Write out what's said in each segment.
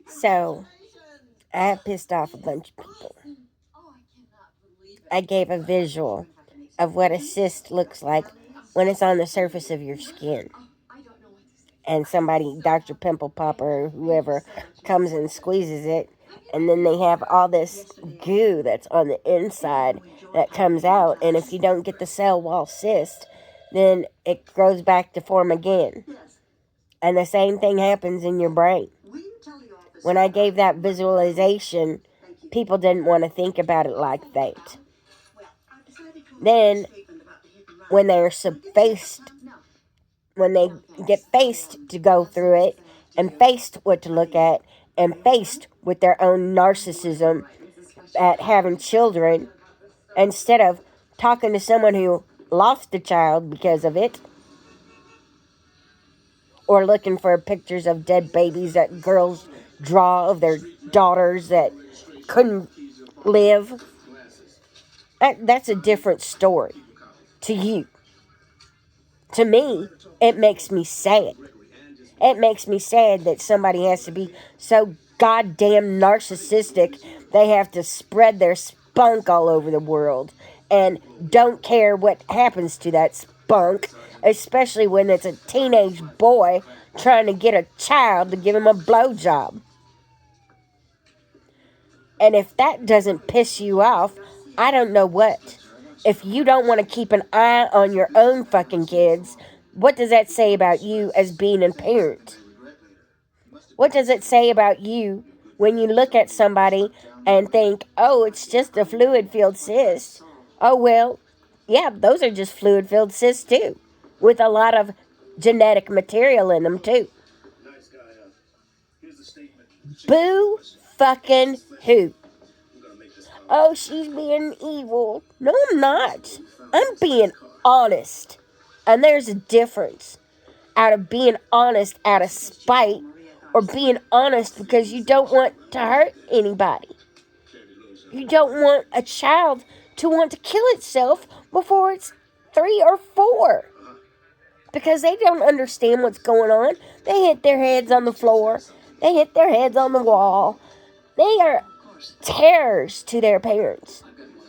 So, I have pissed off a bunch of people. I gave a visual of what a cyst looks like when it's on the surface of your skin. And somebody, Dr. Pimple Popper or whoever, comes and squeezes it. And then they have all this goo that's on the inside that comes out. And if you don't get the cell wall cyst, then it grows back to form again. And the same thing happens in your brain. When I gave that visualization, people didn't want to think about it like that. Then, when they're faced, when they get faced to go through it, and faced what to look at, and faced with their own narcissism at having children, instead of talking to someone who lost a child because of it, or looking for pictures of dead babies that girls draw of their daughters that couldn't live, that's a different story to you. To me, it makes me sad. It makes me sad that somebody has to be so goddamn narcissistic they have to spread their spunk all over the world and don't care what happens to that spunk, especially when it's a teenage boy trying to get a child to give him a blowjob. And if that doesn't piss you off, I don't know what. If you don't want to keep an eye on your own fucking kids, what does that say about you as being a parent? What does it say about you when you look at somebody and think, oh, it's just a fluid-filled cyst? Oh, well, yeah, those are just fluid-filled cysts too, with a lot of genetic material in them too. Boo fucking who? Oh, she's being evil. No, I'm not. I'm being honest. And there's a difference out of being honest out of spite or being honest because you don't want to hurt anybody. You don't want a child to want to kill itself before it's 3 or 4 because they don't understand what's going on. They hit their heads on the floor. They hit their heads on the wall. They are terrors to their parents.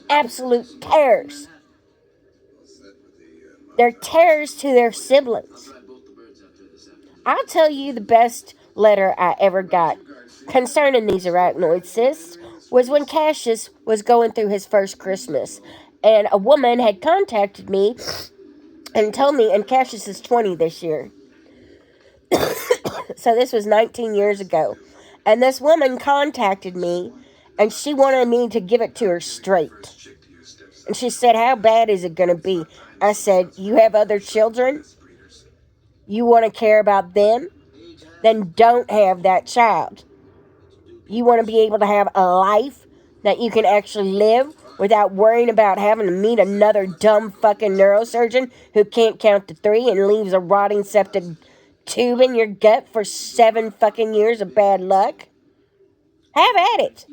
Absolute terrors. They're terrors to their siblings. I'll tell you the best letter I ever got concerning these arachnoid cysts was when Cassius was going through his first Christmas. And a woman had contacted me and told me, and Cassius is 20 this year. So this was 19 years ago. And this woman contacted me and she wanted me to give it to her straight. And she said, how bad is it going to be? I said, you have other children? You want to care about them? Then don't have that child. You want to be able to have a life that you can actually live without worrying about having to meet another dumb fucking neurosurgeon who can't count to 3 and leaves a rotting septic tube in your gut for 7 fucking years of bad luck? Have at it.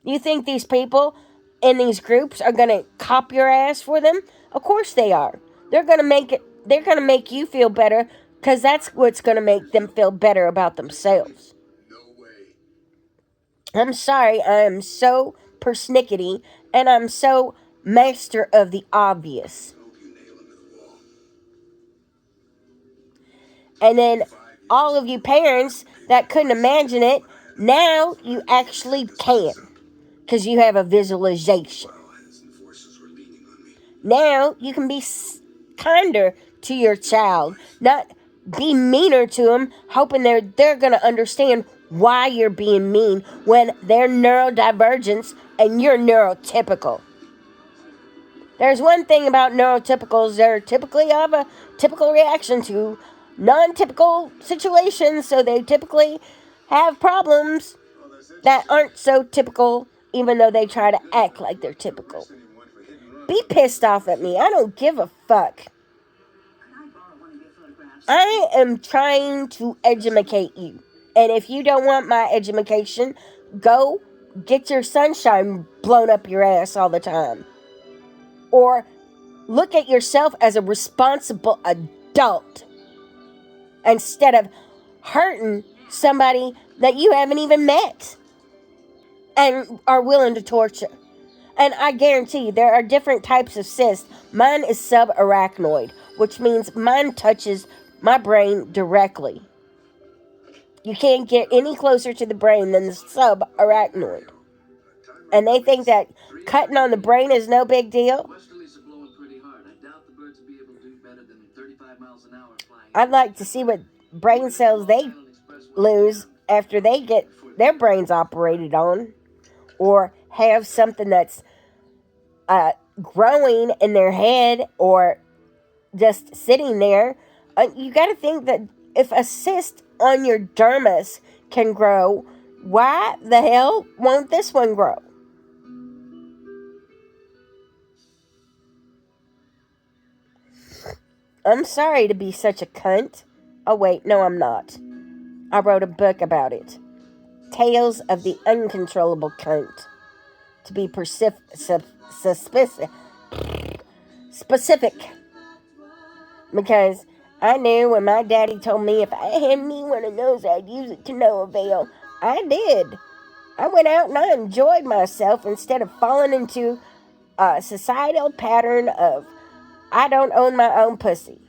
You think these people in these groups are going to cop your ass for them? Of course they are. They're going to make you feel better because that's what's going to make them feel better about themselves. I'm sorry, I am so persnickety and I'm so master of the obvious. And then all of you parents that couldn't imagine it, now you actually can. Because you have a visualization. Now you can be kinder to your child, not be meaner to them, hoping they're going to understand why you're being mean when they're neurodivergent and you're neurotypical. There's one thing about neurotypicals, they're typically have a typical reaction to non-typical situations, so they typically have problems that aren't so typical, even though they try to act like they're typical. Be pissed off at me. I don't give a fuck. I am trying to educate you. And if you don't want my education, go get your sunshine blown up your ass all the time. Or look at yourself as a responsible adult instead of hurting somebody that you haven't even met and are willing to torture. And I guarantee you, there are different types of cysts. Mine is subarachnoid, which means mine touches my brain directly. You can't get any closer to the brain than the subarachnoid. And they think that cutting on the brain is no big deal. I'd like to see what brain cells they lose after they get their brains operated on, or have something that's growing in their head or just sitting there. You got to think that if a cyst on your dermis can grow, why the hell won't this one grow? I'm sorry to be such a cunt. Oh, wait, no, I'm not. I wrote a book about it. Tales of the Uncontrollable Cunt. To be specific. Because I knew when my daddy told me if I had me one of those, I'd use it to no avail. I did. I went out and I enjoyed myself instead of falling into a societal pattern of I don't own my own pussy.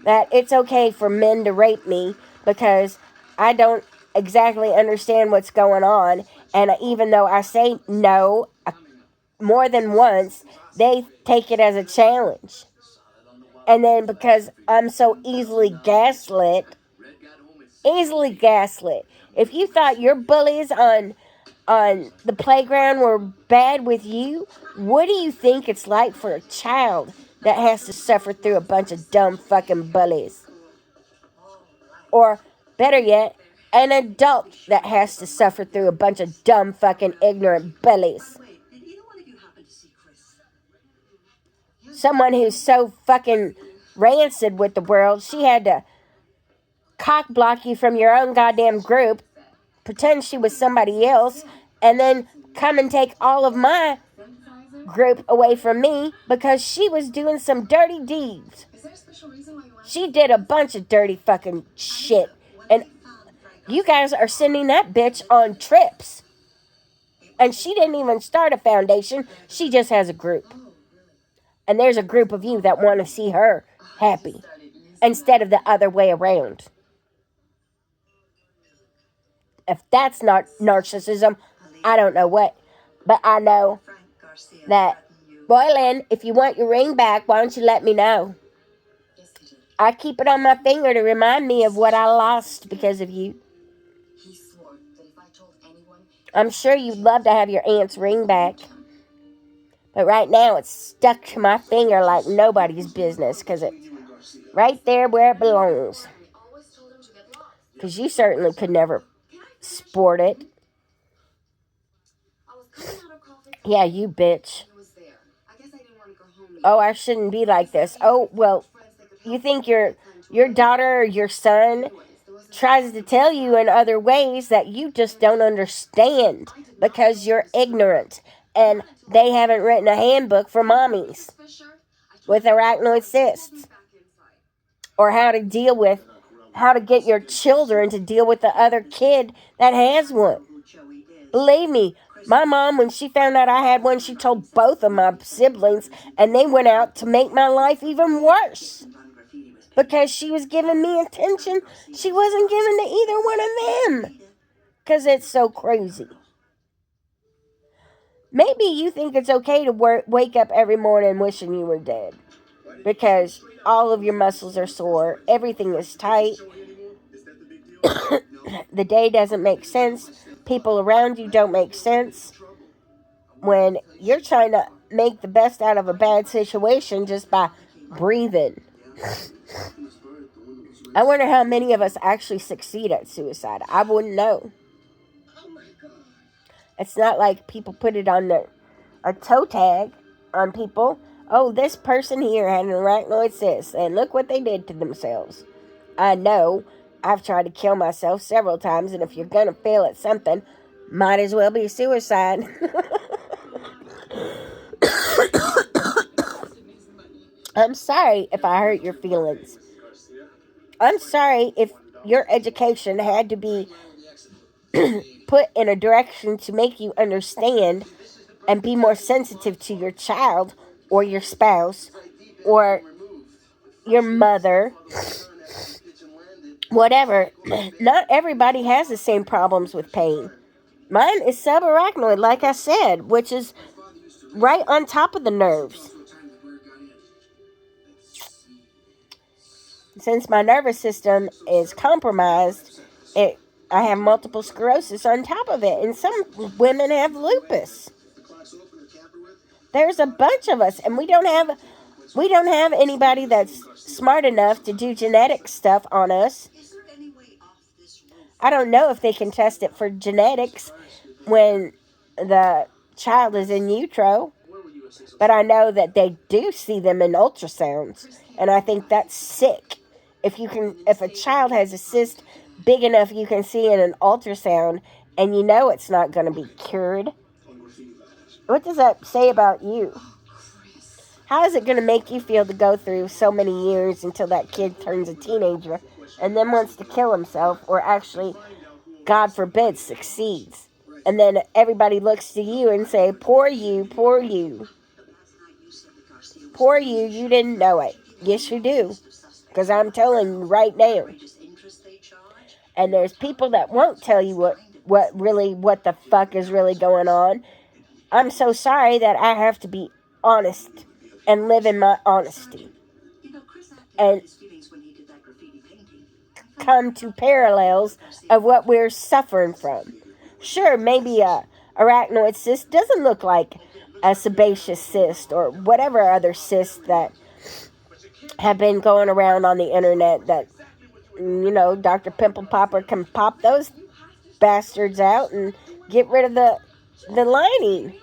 That it's okay for men to rape me because I don't exactly understand what's going on. And even though I say no more than once, they take it as a challenge. And then because I'm so easily gaslit. If you thought your bullies on the playground were bad with you, what do you think it's like for a child that has to suffer through a bunch of dumb fucking bullies? Or better yet, an adult that has to suffer through a bunch of dumb fucking ignorant bullies. Someone who's so fucking rancid with the world, she had to cock block you from your own goddamn group, pretend she was somebody else, and then come and take all of my group away from me because she was doing some dirty deeds. She did a bunch of dirty fucking shit. And you guys are sending that bitch on trips. And she didn't even start a foundation. She just has a group. And there's a group of you that want to see her happy instead of the other way around. If that's not narcissism, I don't know what. But I know that, Boylan, if you want your ring back, why don't you let me know? I keep it on my finger to remind me of what I lost because of you. I'm sure you'd love to have your aunt's ring back. But right now it's stuck to my finger like nobody's business because it's right there where it belongs. Because you certainly could never sport it. Yeah, you bitch. Oh, I shouldn't be like this. Oh, well, you think your daughter or your son tries to tell you in other ways that you just don't understand because you're ignorant and they haven't written a handbook for mommies with arachnoid cysts or how to get your children to deal with the other kid that has one. Believe me, my mom, when she found out I had one, she told both of my siblings, and they went out to make my life even worse. Because she was giving me attention she wasn't giving to either one of them. Because it's so crazy. Maybe you think it's okay to wake up every morning wishing you were dead. Because all of your muscles are sore. Everything is tight. The day doesn't make sense. People around you don't make sense. When you're trying to make the best out of a bad situation just by breathing. I wonder how many of us actually succeed at suicide. I wouldn't know. It's not like people put it on a toe tag on people. Oh, this person here had an arachnoid cyst, and look what they did to themselves. I know. I've tried to kill myself several times, and if you're going to fail at something, might as well be suicide. I'm sorry if I hurt your feelings. I'm sorry if your education had to be put in a direction to make you understand and be more sensitive to your child or your spouse or your mother, whatever. Not everybody has the same problems with pain. Mine is subarachnoid, like I said, which is right on top of the nerves. Since my nervous system is compromised, it I have multiple sclerosis on top of it, and some women have lupus. There's a bunch of us, and we don't have anybody that's smart enough to do genetic stuff on us. I don't know if they can test it for genetics when the child is in utero, but I know that they do see them in ultrasounds, and I think that's sick. If a child has a cyst big enough you can see in an ultrasound, and you know it's not going to be cured, what does that say about you? How is it going to make you feel to go through so many years until that kid turns a teenager and then wants to kill himself, or actually, God forbid, succeeds? And then everybody looks to you and say, poor you, poor you. Poor you, you didn't know it. Yes, you do. Because I'm telling you right now. And there's people that won't tell you what the fuck is really going on. I'm so sorry that I have to be honest and live in my honesty and come to parallels of what we're suffering from. Sure, maybe a arachnoid cyst doesn't look like a sebaceous cyst or whatever other cysts that have been going around on the internet that, Dr. Pimple Popper can pop those bastards out and get rid of the lining.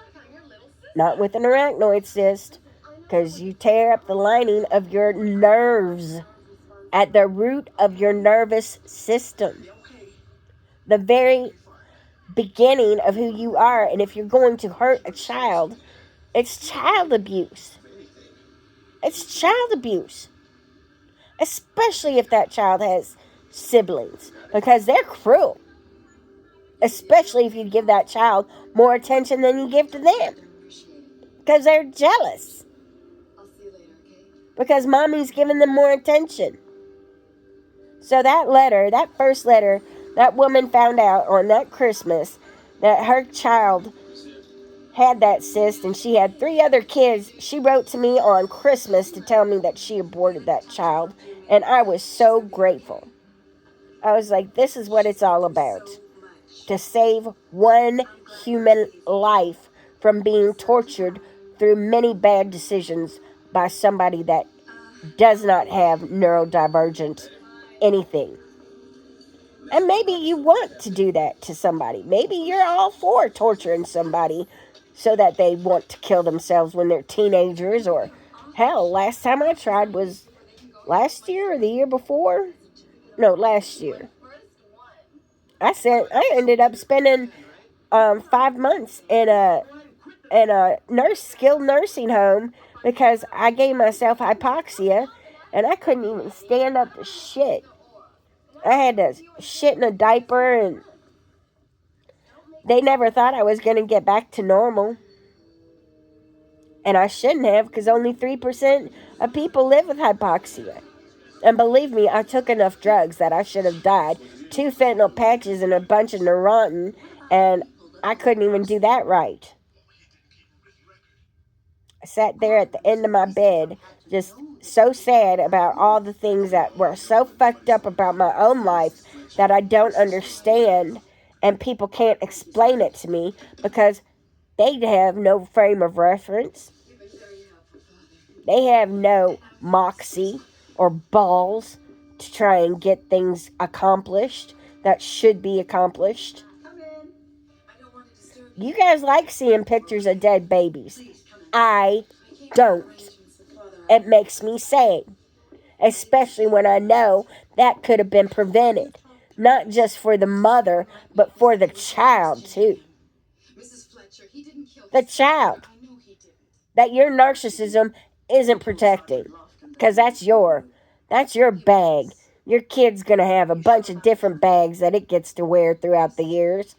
Not with an arachnoid cyst, because you tear up the lining of your nerves at the root of your nervous system, the very beginning of who you are. And if you're going to hurt a child, it's child abuse. It's child abuse, especially if that child has siblings, because they're cruel. Especially if you give that child more attention than you give to them, because they're jealous. Because mommy's giving them more attention. So that first letter, that woman found out on that Christmas that her child had that cyst and she had 3 other kids. She wrote to me on Christmas to tell me that she aborted that child. And I was so grateful. I was like, this is what it's all about. To save one human life from being tortured through many bad decisions by somebody that does not have neurodivergent anything. And maybe you want to do that to somebody. Maybe you're all for torturing somebody so that they want to kill themselves when they're teenagers, or hell, last time I tried was last year or the year before. No, last year. I ended up spending 5 months in a skilled nursing home because I gave myself hypoxia and I couldn't even stand up to shit. I had to shit in a diaper, and they never thought I was going to get back to normal. And I shouldn't have, because only 3% of people live with hypoxia. And believe me, I took enough drugs that I should have died. 2 fentanyl patches and a bunch of Neurontin, and I couldn't even do that right. I sat there at the end of my bed, just so sad about all the things that were so fucked up about my own life that I don't understand, and people can't explain it to me because they have no frame of reference. They have no moxie or balls to try and get things accomplished that should be accomplished. You guys like seeing pictures of dead babies. I don't. It makes me sad, especially when I know that could have been prevented, not just for the mother, but for the child too. The child that your narcissism isn't protecting, because that's your bag. Your kid's going to have a bunch of different bags that it gets to wear throughout the years.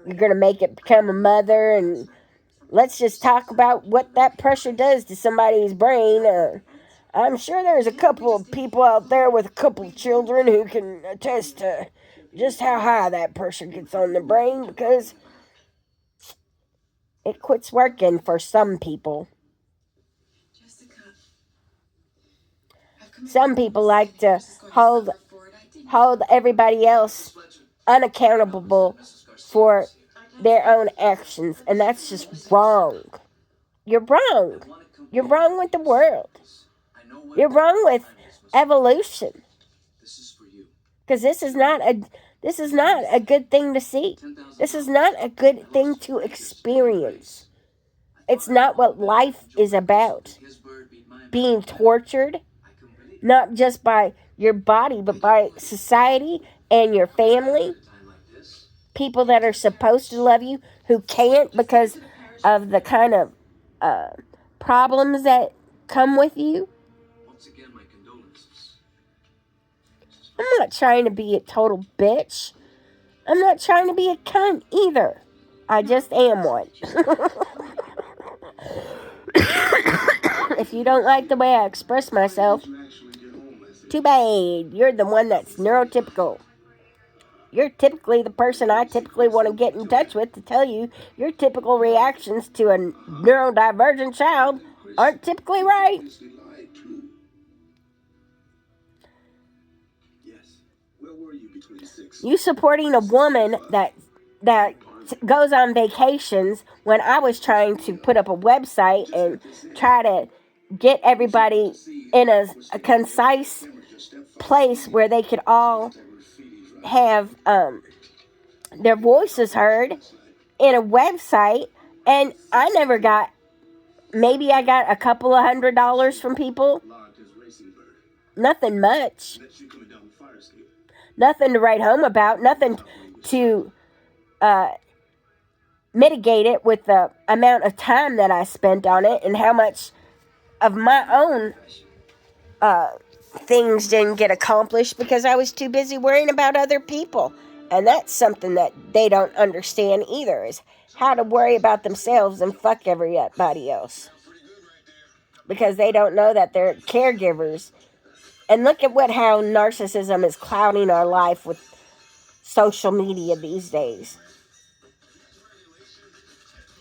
You're going to make it become a mother, and let's just talk about what that pressure does to somebody's brain. I'm sure there's a couple of people out there with a couple of children who can attest to just how high that pressure gets on the brain, because it quits working for some people. Some people like to hold everybody else unaccountable for their own actions, and that's just wrong. You're wrong. You're wrong with the world. You're wrong with evolution. Because this is not a good thing to see. This is not a good thing to experience. It's not what life is about. Being tortured, not just by your body, but by society and your family. People that are supposed to love you who can't because of the kind of problems that come with you. I'm not trying to be a total bitch. I'm not trying to be a cunt either. I just am one. If you don't like the way I express myself, too bad. You're the one that's neurotypical. You're typically the person I typically want to get in touch with to tell you your typical reactions to a neurodivergent child aren't typically right. You supporting a woman that goes on vacations when I was trying to put up a website and try to get everybody in a concise place where they could all have their voices heard in a website, and I never got, maybe I got a couple of $100 from people. Nothing much. Nothing to write home about. Nothing to mitigate it with the amount of time that I spent on it and how much of my own things didn't get accomplished because I was too busy worrying about other people. And that's something that they don't understand either, is how to worry about themselves and fuck everybody else. Because they don't know that they're caregivers. And look at how narcissism is clouding our life with social media these days.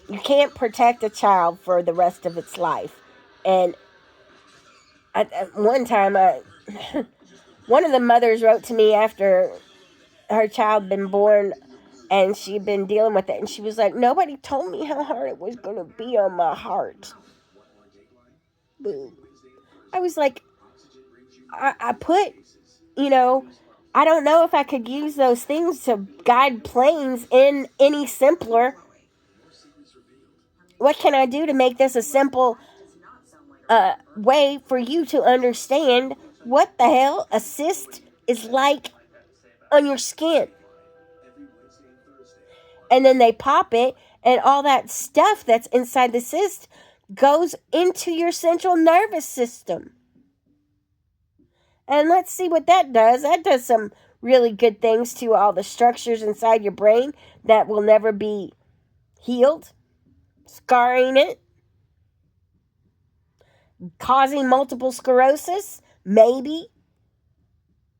You can't protect a child for the rest of its life. And at one time, one of the mothers wrote to me after her child been born, and she'd been dealing with it, and she was like, nobody told me how hard it was going to be on my heart. Boom. I was like, I put, I don't know if I could use those things to guide planes in any simpler. What can I do to make this a simple way for you to understand what the hell a cyst is like on your skin? And then they pop it, and all that stuff that's inside the cyst goes into your central nervous system. And let's see what that does. That does some really good things to all the structures inside your brain that will never be healed, scarring it, causing multiple sclerosis, maybe.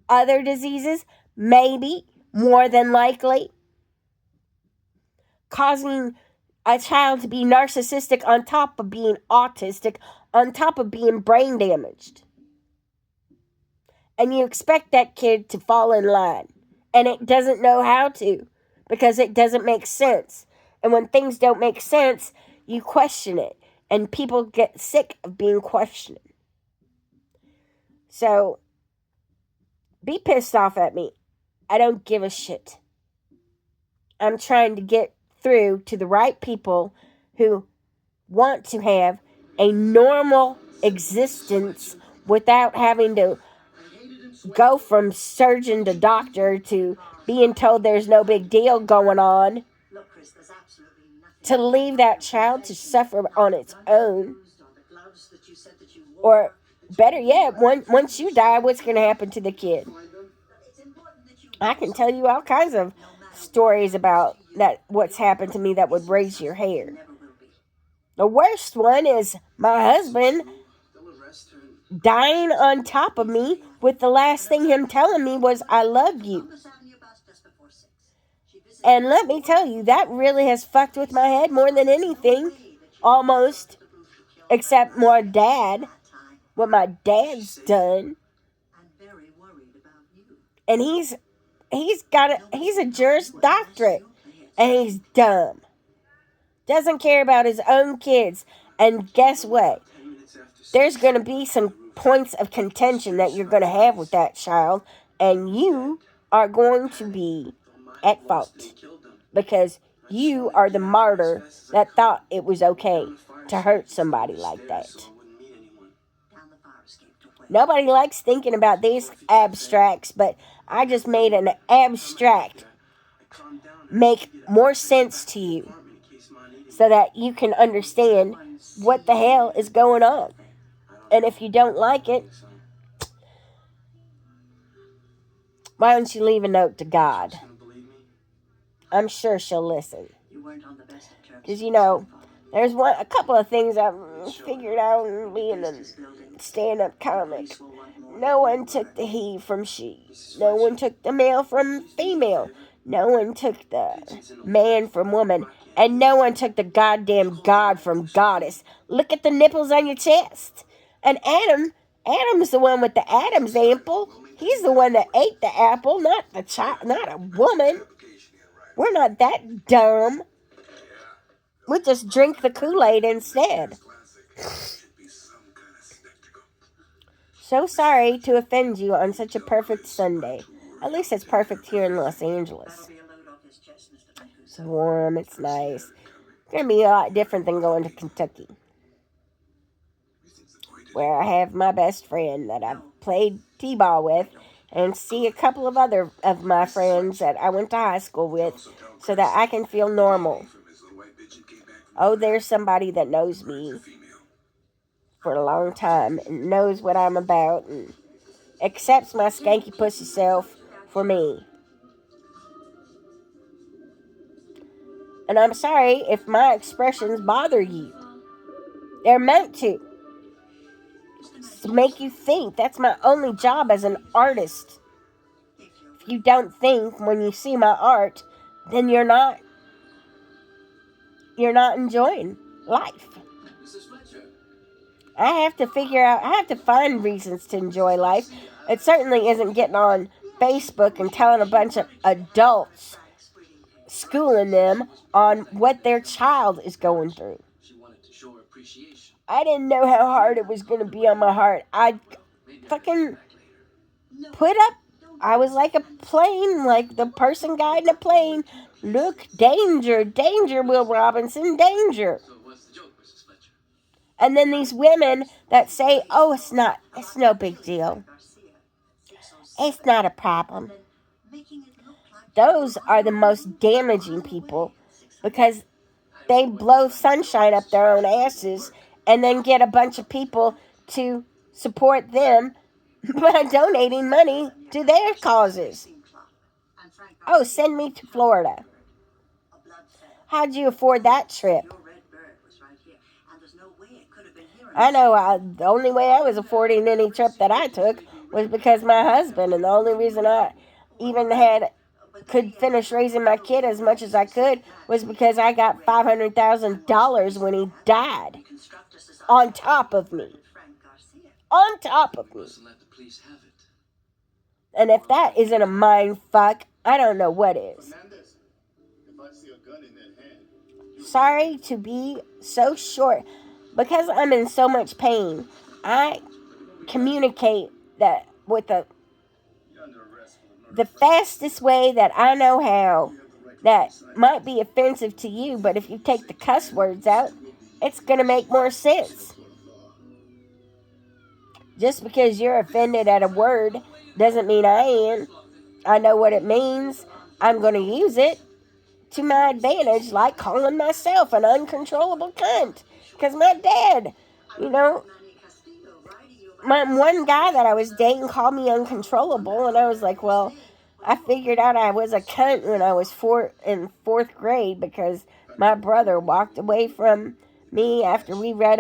Other diseases, maybe, more than likely. Causing a child to be narcissistic on top of being autistic, on top of being brain damaged. And you expect that kid to fall in line. And it doesn't know how to, because it doesn't make sense. And when things don't make sense, you question it. And people get sick of being questioned. So, be pissed off at me. I don't give a shit. I'm trying to get through to the right people who want to have a normal existence without having to go from surgeon to doctor to being told there's no big deal going on, to leave that child to suffer on its own. Or better yet, once you die, what's going to happen to the kid? I can tell you all kinds of stories about that what's happened to me that would raise your hair. The worst one is my husband dying on top of me with the last thing him telling me was I love you. And let me tell you, that really has fucked with my head more than anything. Almost. Except more dad. What my dad's done. And he's a Juris Doctorate. And he's dumb. Doesn't care about his own kids. And guess what? There's going to be some points of contention that you're going to have with that child. And you are going to be at fault. Because you are the martyr that thought it was okay to hurt somebody like that. Nobody likes thinking about these abstracts, but I just made an abstract make more sense to you so that you can understand what the hell is going on. And if you don't like it, why don't you leave a note to God? I'm sure she'll listen. Because, there's a couple of things I've figured out in being a stand-up comic. No one took the he from she. No one took the male from female. No one took the man from woman. And no one took the goddamn God from goddess. Look at the nipples on your chest. And Adam's the one with the Adam's apple. He's the one that ate the apple, not the child, not a woman. We're not that dumb. We just drink the Kool-Aid instead. So sorry to offend you on such a perfect Sunday. At least it's perfect here in Los Angeles. It's warm, it's nice. It's going to be a lot different than going to Kentucky, where I have my best friend that I've played t-ball with and see a couple of other of my friends that I went to high school with so that I can feel normal. Oh, there's somebody that knows me for a long time and knows what I'm about and accepts my skanky pussy self for me. And I'm sorry if my expressions bother you. They're meant to make you think. That's my only job as an artist. If you don't think when you see my art, then you're not enjoying life. I have to find reasons to enjoy life. It certainly isn't getting on Facebook and telling a bunch of adults, schooling them on what their child is going through. I didn't know how hard it was going to be on my heart. I fucking put up. I was like a plane, like the person guiding a plane. Look, danger, danger, Will Robinson, danger. And then these women that say, oh, it's no big deal. It's not a problem. Those are the most damaging people because they blow sunshine up their own asses and then get a bunch of people to support them by donating money to their causes. Oh, send me to Florida. How'd you afford that trip? I know the only way I was affording any trip that I took was because my husband, and the only reason I even could finish raising my kid as much as I could was because I got $500,000 when he died. On top of me. On top of me. And if that isn't a mind fuck, I don't know what is. Sorry to be so short. Because I'm in so much pain, I communicate that with the fastest way that I know how. That might be offensive to you, but if you take the cuss words out, it's going to make more sense. Just because you're offended at a word doesn't mean I am. I know what it means. I'm going to use it to my advantage, like calling myself an uncontrollable cunt. Because my dad, my one guy that I was dating called me uncontrollable, and I was like, well, I figured out I was a cunt when I was in fourth grade because my brother walked away from me after we read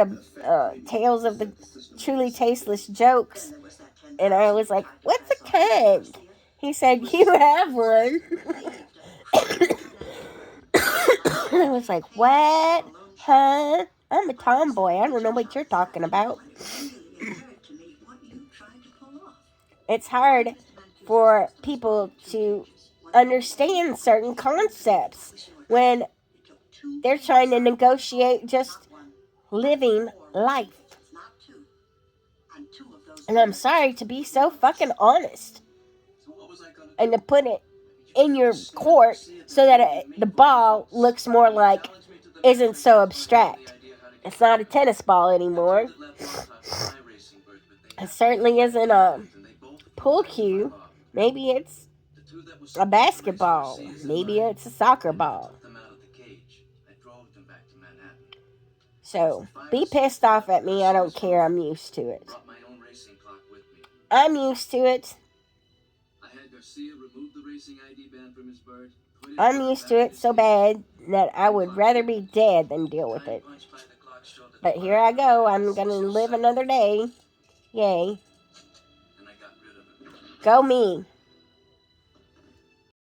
Tales of the Truly Tasteless Jokes, and I was like, "What's a cunt?" He said, "You have one." I was like, "What? Huh? I'm a tomboy. I don't know what you're talking about." It's hard for people to understand certain concepts when they're trying to negotiate just living life. And I'm sorry to be so fucking honest and to put it in your court so that the ball looks more like isn't so abstract. It's not a tennis ball anymore. It certainly isn't a pool cue. Maybe it's a basketball. Maybe it's a soccer ball. So be pissed off at me. I don't care. I'm used to it. I'm used to it. I'm used to it so bad that I would rather be dead than deal with it. But here I go. I'm going to live another day. Yay. Go me.